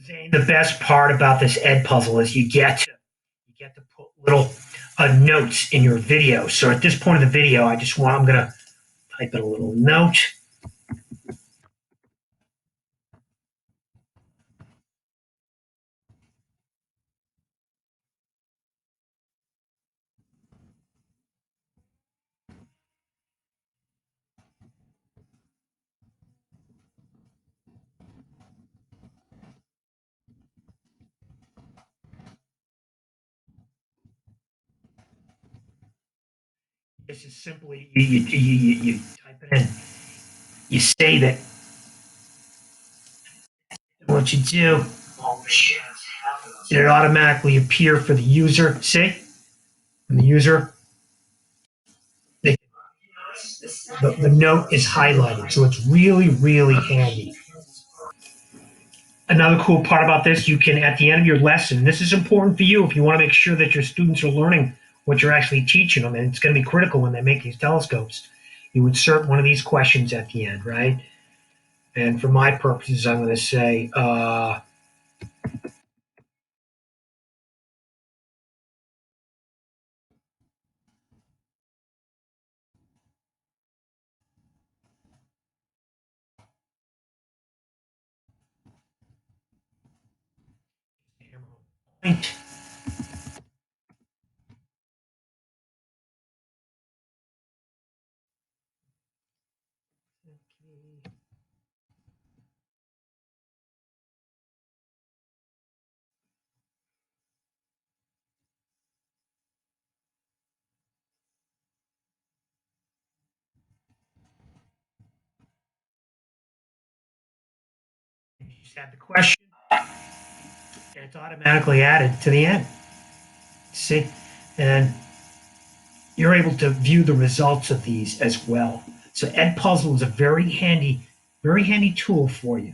Zane, the best part about this Edpuzzle is you get to put little notes in your video. So at this point of the video, I'm going to type in a little note. This is simply you type it in. You save it. And what you do, it automatically appear for the user. See, and the user, the note is highlighted, so it's really really handy. Another cool part about this, you can at the end of your lesson. This is important for you if you want to make sure that your students are learning what you're actually teaching them, and it's going to be critical when they make these telescopes. You insert one of these questions at the end, right? And for my purposes, I'm going to say, point. You just add the question, and it's automatically added to the end. See, and you're able to view the results of these as well. So Edpuzzle is a very handy tool for you.